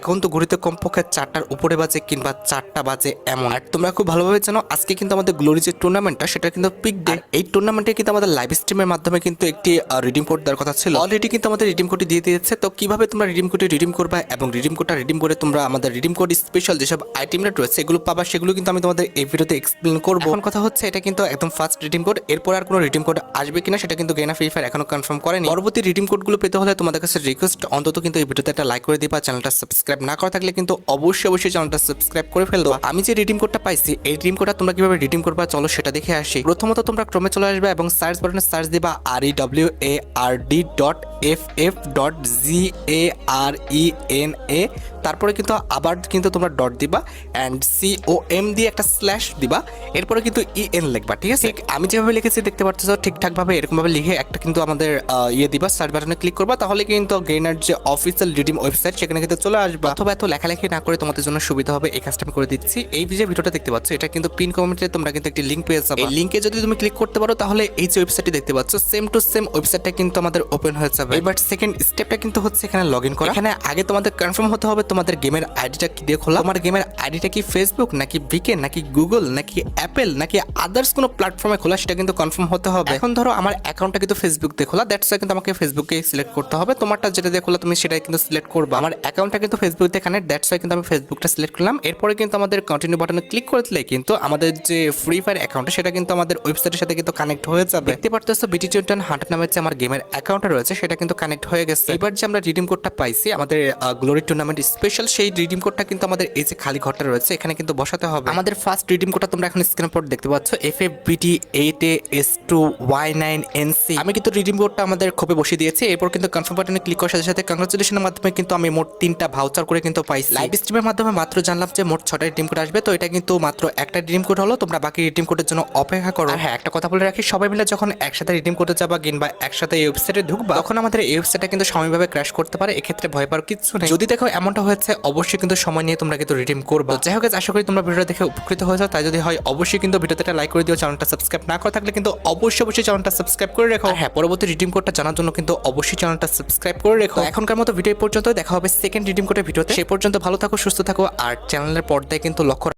এখন তো ঘড়িতে কমপক্ষে 4টার উপরে বাজে কিংবা 4টা বাজে এমন। আর তোমরা খুব ভালোভাবে জানো আজকে কিন্তু আমাদের গ্লোরি যে টুর্নামেন্টটা সেটা কিন্তু পিক ডে। এই টুর্নামেন্টে কিন্তু আমাদের লাইভ স্ট্রিমের মাধ্যমে কিন্তু একটি রিডিম কোড দেওয়ার কথা ছিল। অলরেডি কিন্তু আমাদের রিডিম কোডটি দিয়ে দিয়েছে। তো কিভাবে তোমরা রিডিম কোডটি রিডিম করবা এবং রিডিম কোডটা রিডিম করে তোমরা আমাদের রিডিম কোড স্পেশাল যেসব আইটেমটা রয়েছে এগুলো পাবা, সেগুলো কিন্তু আমি তোমাদের এই ভিডিওতে এক্সপ্লেন করবো। এখন কথা হচ্ছে এটা কিন্তু একদম ফার্স্ট রিডিম কোড, এরপর আর কোনো রিডিম কোড আসবে কিনা সেটা কিন্তু গেনা ফ্রি ফায়ার এখনো কনফার্ম করেনি। পরবর্তী রিডিম কোডগুলো পেতে হলে তোমাদের কাছে রিকোয়েস্ট অন্তত কিন্তু এই ভিডিওতে একটা লাইক করে দিবা। চ্যানেলটা সাবস্ক্রাইব না করা থাকলে কিন্তু অবশ্যই চ্যানেলটা সাবস্ক্রাইব করে ফেলবো। আমি যে রিডিম কোডটা পাইছি এই রিডিম কোডটা তোমরা কিভাবে রিডিম করবা চলো সেটা দেখে আসি। প্রথমত তোমরা ক্রমে চলে আসবে এবং সার্চ বাটনে সার্চ দিবা REWARD.FF.GARENA, তারপরে কিন্তু আবার কিন্তু তোমরা ডট দিবা এন্ড COM দিয়ে একটা স্ল্যাশ দিবা, এরপরে কিন্তু EN লিখবা। ঠিক আছে, আমি যেভাবে লিখেছি দেখতে পাচ্ছ ঠিকঠাক ভাবে এরকম ভাবে লিখে একটা কিন্তু আমাদের দিবা, সার্চ বাটনে ক্লিক করবা, তাহলে কিন্তু গেইনার যে অফিসিয়াল রিডিম ওয়েবসাইট সেখানে কিন্তু চলে আসবে। অথবা এত লেখালেখি না করে তোমাদের জন্য সুবিধা হবে এই কাজটা আমি করে দিচ্ছি। এই যে ভিডিওটা দেখতে পাচ্ছ এটা কিন্তু পিন কমেন্টে তোমরা কিন্তু একটি লিংক পেয়ে যাবে। এই লিংকে যদি তুমি ক্লিক করতে পারো তাহলে এই যে ওয়েবসাইটটি দেখতে পাচ্ছ সেম টু সেম ওয়েবসাইটটা কিন্তু আমাদের ওপেন হয়ে যাবে। এবার সেকেন্ড স্টেপটা কিন্তু হচ্ছে এখানে লগইন করা। এখানে আগে তোমাদের কনফার্ম হতে হবে তোমাদের গেমের আইডিটা কি দিয়ে খোলা। তোমার গেমের আইডিটা কি ফেসবুক নাকি ভিকে নাকি গুগল নাকি অ্যাপেল নাকি আদার্স কোনো প্ল্যাটফর্মে খোলা সেটা কিন্তু কনফার্ম হতে হবে। এখন ধরো আমার অ্যাকাউন্টটা কিন্তু ফেসবুক দিয়ে খোলা, দ্যাটস কিন্তু আমাকে ফেসবুকে সিলেক্ট করতে হবে। তোমারটা যেটা দিয়ে খোলা তুমি সেটাই কিন্তু সিলেক্ট করবে। আমার অ্যাকাউন্টটা কিন্তু ফেসবুক দিয়ে কানেক্ট, দ্যাটস কিন্তু আমি ফেসবুকটা সিলেক্ট করলাম। এরপরে কিন্তু আমাদের কন্টিনিউ বাটনে ক্লিক করে দিলে কিন্তু আমাদের যে ফ্রি ফায়ার অ্যাকাউন্ট সেটা কিন্তু আমাদের ওয়েবসাইটের সাথে কিন্তু কানেক্ট হয়ে যাবে। দেখতে পারতেছো BT21 নামের যে আমার গেমের অ্যাকাউন্টটা রয়েছে সেটা কিন্তু কানেক্ট হয়ে গেছে। এবার যে আমরা রিডিম কোডটা পাইছি আমাদের গ্লোরি টুর্নামেন্ট স্পেশাল, সেই রিডিম কোডটা কিন্তু আমাদের এই যে খালি ঘরটা রয়েছে এখানে কিন্তু বসাতে হবে। আমাদের ফার্স্ট রিডিম কোডটা তোমরা এখন স্ক্রিনের পর দেখতে পাচ্ছ FFBT8AS2Y9NC। আমি কিন্তু রিডিম কোডটা আমাদের খোপে বসিয়ে দিয়েছি। এরপর কিন্তু কনফার্ম বাটনে ক্লিক করার সাথে সাথে কংগ্রাচুলেশনের মাধ্যমে কিন্তু আমি মোট 3টা ভাউচার করে কিন্তু পাইছি। লাইভ স্ট্রিমের মাধ্যমে মাত্র জানলাম যে মোট 6টা রিডিম কোড আসবে, তো এটা কিন্তু মাত্র একটা রিডিম কোড হলো। তোমরা বাকি রিডিম কোডের জন্য অপেক্ষা করো। আর হ্যাঁ, একটা কথা বলে রাখি, সবাই মিলে যখন একসাথে রিডিম করতে যাবা কিংবা একসাথে এই ওয়েবসাইটে ঢুকবা তখন আমাদের এই ওয়েবসাইটটা কিন্তু সময়ভাবে ক্র্যাশ করতে পারে। এক্ষেত্রে ভয় পাওয়ার কিছু নেই। যদি দেখো এমনটা হয়েছে অবশ্যই কিন্তু সময় নিয়ে তোমরা কিন্তু রিডিম করবা। যাই হোক, আশা করি তোমরা ভিডিওটা দেখে উপকৃত হয়েছো। তাই যদি হয় অবশ্যই কিন্তু ভিডিওতে একটা লাইক করে দিও। চ্যানেলটা সাবস্ক্রাইব না করে থাকলে কিন্তু অবশ্যই চ্যানেলটা সাবস্ক্রাইব করে রেখো। হ্যাঁ, পরবর্তী রিডিম কোডটা জানার জন্য কিন্তু অবশ্যই চ্যানেলটা সাবস্ক্রাইব করে রেখো। এখনকার মতো ভিডিও পর্যন্ত, দেখা হবে সেকেন্ড রিডিম কোডের ভিডিওতে। সে পর্যন্ত ভালো থাকো, সুস্থ থাকো আর চ্যানেলের পর্দায় কিন্তু লক্ষ্য